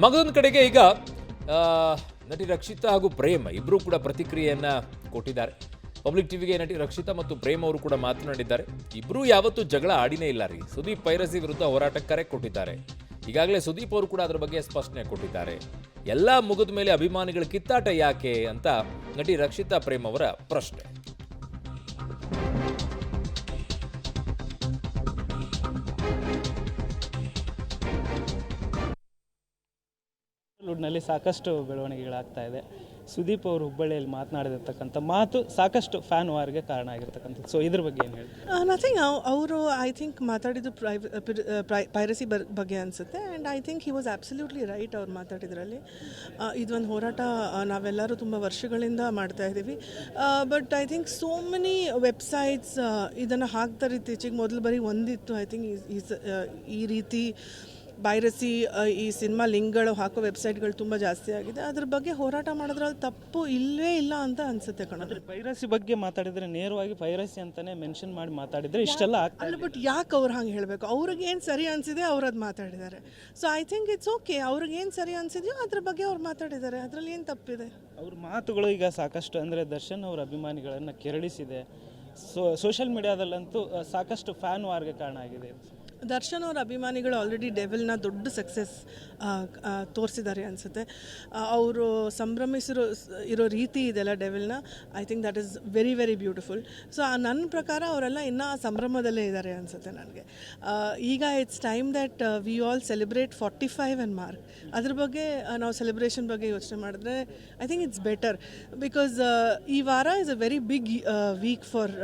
ಮಗದೊಂದು ಕಡೆಗೆ ಈಗ ಆ, ನಟಿ ರಕ್ಷಿತಾ ಹಾಗೂ ಪ್ರೇಮ್ ಇಬ್ಬರೂ ಕೂಡ ಪ್ರತಿಕ್ರಿಯೆಯನ್ನ ಕೊಟ್ಟಿದ್ದಾರೆ. ಪಬ್ಲಿಕ್ ಟಿವಿಗೆ ನಟಿ ರಕ್ಷಿತಾ ಮತ್ತು ಪ್ರೇಮ್ ಅವರು ಕೂಡ ಮಾತನಾಡಿದ್ದಾರೆ. ಇಬ್ಬರೂ ಯಾವತ್ತೂ ಜಗಳ ಆಡಿನೇ ಇಲ್ಲ ರೀ. ಸುದೀಪ್ ಪೈರಸಿ ವಿರುದ್ಧ ಹೋರಾಟಕ್ಕೆ ಕರೆ ಕೊಟ್ಟಿದ್ದಾರೆ. ಈಗಾಗಲೇ ಸುದೀಪ್ ಅವರು ಕೂಡ ಅದರ ಬಗ್ಗೆ ಸ್ಪಷ್ಟನೆ ಕೊಟ್ಟಿದ್ದಾರೆ. ಎಲ್ಲ ಮುಗಿದ ಮೇಲೆ ಅಭಿಮಾನಿಗಳ ಕಿತ್ತಾಟ ಯಾಕೆ ಅಂತ ನಟಿ ರಕ್ಷಿತಾ ಪ್ರೇಮ್ ಅವರ ಪ್ರಶ್ನೆ. ನಲ್ಲಿ ಸಾಕಷ್ಟು ಬೆಳವಣಿಗೆಗಳಾಗ್ತಾ ಇದೆ. ಸುದೀಪ್ ಅವರು ಹುಬ್ಬಳ್ಳಿಯಲ್ಲಿ ಮಾತನಾಡಿರ್ತಕ್ಕಂಥ ಮಾತು ಸಾಕಷ್ಟು ಫ್ಯಾನ್ ವಾರ್ಗೆ ಕಾರಣ ಆಗಿರ್ತಕ್ಕಂಥದ್ದು. ಸೊ ಇದ್ರ ಬಗ್ಗೆ ಏನು ಹೇಳಿ? ನಥಿಂಗ್. ಅವರು ಐ ಥಿಂಕ್ ಮಾತಾಡಿದ್ದು ಪೈರಸಿ ಬಗ್ಗೆ ಅನಿಸುತ್ತೆ. And I think he was absolutely right ಅವ್ರು ಮಾತಾಡಿದ್ರಲ್ಲಿ. ಇದೊಂದು ಹೋರಾಟ ನಾವೆಲ್ಲರೂ ತುಂಬ ವರ್ಷಗಳಿಂದ ಮಾಡ್ತಾ ಇದ್ದೀವಿ. But I think so many websites ಇದನ್ನು ಹಾಕ್ತಾರೆ. ಇತ್ತೀಚೆಗೆ ಮೊದಲು ಬರೀ ಒಂದಿತ್ತು. ಐ ಥಿಂಕ್ ಈ ರೀತಿ ಪೈರಸಿ ಈ ಸಿನಿಮಾ ಲಿಂಕ್ಗಳು ಹಾಕೋ ವೆಬ್ಸೈಟ್ಗಳು ತುಂಬ ಜಾಸ್ತಿ ಆಗಿದೆ. ಅದ್ರ ಬಗ್ಗೆ ಹೋರಾಟ ಮಾಡೋದ್ರಲ್ಲಿ ತಪ್ಪು ಇಲ್ಲವೇ ಇಲ್ಲ ಅಂತ ಅನಿಸುತ್ತೆ ಕಣೋ. ಪೈರಸಿ ಬಗ್ಗೆ ಮಾತಾಡಿದರೆ ನೇರವಾಗಿ ಪೈರಸಿ ಅಂತಲೇ ಮೆನ್ಷನ್ ಮಾಡಿ ಮಾತಾಡಿದರೆ ಇಷ್ಟೆಲ್ಲ ಅಲ್ಲ, ಬಟ್ ಯಾಕೆ ಅವ್ರು ಹಂಗೆ ಹೇಳಬೇಕು? ಅವ್ರಿಗೆ ಏನು ಸರಿ ಅನಿಸಿದೆ ಅವ್ರು ಅದು ಮಾತಾಡಿದ್ದಾರೆ. So I think it's okay. ಅವ್ರಿಗೆ ಏನು ಸರಿ ಅನಿಸಿದೆಯೋ ಅದ್ರ ಬಗ್ಗೆ ಅವ್ರು ಮಾತಾಡಿದ್ದಾರೆ. ಅದರಲ್ಲಿ ಏನು ತಪ್ಪಿದೆ? ಅವ್ರ ಮಾತುಗಳು ಈಗ ಸಾಕಷ್ಟು ಅಂದರೆ ದರ್ಶನ್ ಅವರ ಅಭಿಮಾನಿಗಳನ್ನು ಕೆರಳಿಸಿದೆ. ಸೋಷಿಯಲ್ ಮೀಡಿಯಾದಲ್ಲಂತೂ ಸಾಕಷ್ಟು ಫ್ಯಾನ್ ವಾರ್ಗೆ ಕಾರಣ ಆಗಿದೆ. ದರ್ಶನ್ ಅವರ ಅಭಿಮಾನಿಗಳು ಆಲ್ರೆಡಿ ಡೆವಿಲ್ನ ದೊಡ್ಡ ಸಕ್ಸಸ್ ತೋರಿಸಿದ್ದಾರೆ ಅನಿಸುತ್ತೆ. ಅವರು ಇರೋ ರೀತಿ ಇದೆಲ್ಲ ಡೆವಿಲ್ನ. I think that is very very beautiful. So ನನ್ನ ಪ್ರಕಾರ ಅವರೆಲ್ಲ ಇನ್ನೂ ಆ ಸಂಭ್ರಮದಲ್ಲೇ ಇದ್ದಾರೆ ಅನಿಸುತ್ತೆ ನನಗೆ. ಈಗ it's time that we all celebrate 45 and mark. ಅದ್ರ ಬಗ್ಗೆ ನಾವು ಸೆಲೆಬ್ರೇಷನ್ ಬಗ್ಗೆ ಯೋಚನೆ ಮಾಡಿದ್ರೆ I think it's better. Because ಈ ವಾರ is a very big week for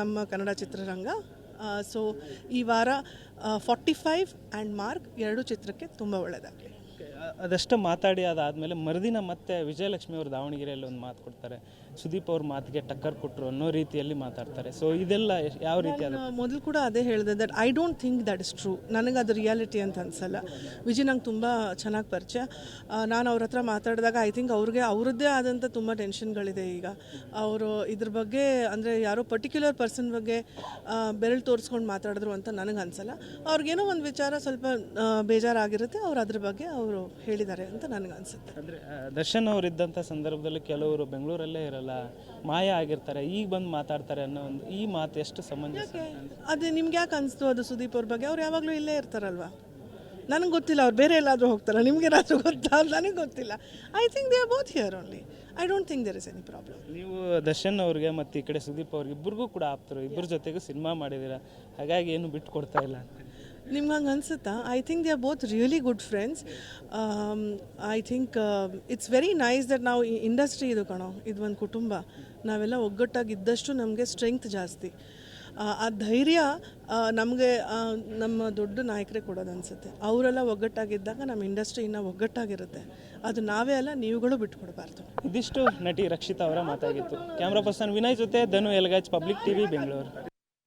ನಮ್ಮ ಕನ್ನಡ ಚಿತ್ರರಂಗ. ಸೊ ಈ ವಾರ 45 ಆ್ಯಂಡ್ ಮಾರ್ಕ್ ಎರಡು ಚಿತ್ರಕ್ಕೆ ತುಂಬ ಒಳ್ಳೆಯದಾಗಲಿ. ಅದಷ್ಟು ಮಾತಾಡಿ ಅದಾದಮೇಲೆ ಮರುದಿನ ಮತ್ತೆ ವಿಜಯಲಕ್ಷ್ಮಿ ಅವರು ದಾವಣಗೆರೆಯಲ್ಲಿ ಒಂದು ಮಾತು ಕೊಡ್ತಾರೆ. ಸುದೀಪ್ ಅವ್ರ ಮಾತಿಗೆ ಟಕ್ಕರ್ ಕೊಟ್ಟರು ಅನ್ನೋ ರೀತಿಯಲ್ಲಿ ಮಾತಾಡ್ತಾರೆ. ಸೊ ಇದೆಲ್ಲ ಯಾವ ರೀತಿ? ಮೊದಲು ಕೂಡ ಅದೇ ಹೇಳಿದೆ that I don't think that is true. ನನಗೆ ಅದು ರಿಯಾಲಿಟಿ ಅಂತ ಅನಿಸಲ್ಲ. ವಿಜಯ್ ನಂಗೆ ತುಂಬ ಚೆನ್ನಾಗಿ ಪರಿಚಯ. ನಾನು ಅವ್ರ ಹತ್ರ ಮಾತಾಡಿದಾಗ ಐ ಥಿಂಕ್ ಅವ್ರದ್ದೇ ಆದಂಥ ತುಂಬ ಟೆನ್ಷನ್ಗಳಿದೆ. ಈಗ ಅವರು ಇದ್ರ ಬಗ್ಗೆ ಅಂದರೆ ಯಾರೋ ಪರ್ಟಿಕ್ಯುಲರ್ ಪರ್ಸನ್ ಬಗ್ಗೆ ಬೆರಳು ತೋರಿಸ್ಕೊಂಡು ಮಾತಾಡಿದ್ರು ಅಂತ ನನಗೆ ಅನಿಸಲ್ಲ. ಅವ್ರಿಗೇನೋ ಒಂದು ವಿಚಾರ ಸ್ವಲ್ಪ ಬೇಜಾರಾಗಿರುತ್ತೆ. ಅವ್ರು ಅದ್ರ ಬಗ್ಗೆ ಅವರು ಹೇಳಿದ್ದಾರೆ ಅಂತ ನನಗೆ ಅನಿಸುತ್ತೆ. ಅಂದರೆ ದರ್ಶನ್ ಅವರು ಇದ್ದಂಥ ಸಂದರ್ಭದಲ್ಲಿ ಕೆಲವರು ಬೆಂಗಳೂರಲ್ಲೇ ಇರಲ್ಲ, ಮಾಯ ಆಗಿರ್ತಾರೆ, ಈಗ ಬಂದು ಮಾತಾಡ್ತಾರೆ ಅನ್ನೋ ಒಂದು ಈ ಮಾತು ಎಷ್ಟು ಸಮಂಜಸ? ಅದು ನಿಮ್ಗೆ ಯಾಕೆ ಅನಿಸ್ತು ಅದು ಸುದೀಪ್ ಅವ್ರ ಬಗ್ಗೆ? ಅವ್ರು ಯಾವಾಗಲೂ ಇಲ್ಲೇ ಇರ್ತಾರಲ್ವ? ನನಗೆ ಗೊತ್ತಿಲ್ಲ. ಅವ್ರು ಬೇರೆ ಎಲ್ಲಾದರೂ ಹೋಗ್ತಾರ, ನಿಮಗೇನಾದರೂ ಗೊತ್ತಾ? ನನಗೆ ಗೊತ್ತಿಲ್ಲ. I think they are both here only. I don't think there is any problem. ನೀವು ದರ್ಶನ್ ಅವ್ರಿಗೆ ಮತ್ತು ಈ ಕಡೆ ಸುದೀಪ್ ಅವ್ರಿಗೆ ಇಬ್ಬರಿಗೂ ಕೂಡ ಆಪ್ತರು, ಇಬ್ಬರ ಜೊತೆಗೂ ಸಿನಿಮಾ ಮಾಡಿದ್ದೀರಾ, ಹಾಗಾಗಿ ಏನು ಬಿಟ್ಟು ಕೊಡ್ತಾ ಇಲ್ಲ ಅಂತ ನಿಮ್ಗೆ ಹಂಗೆ ಅನಿಸುತ್ತಾ? I think they are both really good friends. I think it's very nice that ನಾವು ಈ ಇಂಡಸ್ಟ್ರಿ ಇದು ಕಣೋ, ಇದು ಒಂದು ಕುಟುಂಬ. ನಾವೆಲ್ಲ ಒಗ್ಗಟ್ಟಾಗಿದ್ದಷ್ಟು ನಮಗೆ ಸ್ಟ್ರೆಂಗ್ತ್ ಜಾಸ್ತಿ. ಆ ಧೈರ್ಯ ನಮಗೆ ನಮ್ಮ ದೊಡ್ಡ ನಾಯಕರೇ ಕೊಡೋದು ಅನಿಸುತ್ತೆ. ಅವರೆಲ್ಲ ಒಗ್ಗಟ್ಟಾಗಿದ್ದಾಗ ನಮ್ಮ ಇಂಡಸ್ಟ್ರಿ ಇನ್ನೂ ಒಗ್ಗಟ್ಟಾಗಿರುತ್ತೆ. ಅದು ನಾವೇ ಅಲ್ಲ, ನೀವುಗಳು ಬಿಟ್ಕೊಡ್ಬಾರ್ದು. ಇದಿಷ್ಟು ನಟಿ ರಕ್ಷಿತಾ ಅವರ ಮಾತಾಗಿತ್ತು. ಕ್ಯಾಮ್ರಾ ಪರ್ಸನ್ ವಿನಯ್ ಜೊತೆ ಧನು ಎಲ್ಗಾಜ್, ಪಬ್ಲಿಕ್ ಟಿವಿ, ಬೆಂಗಳೂರು.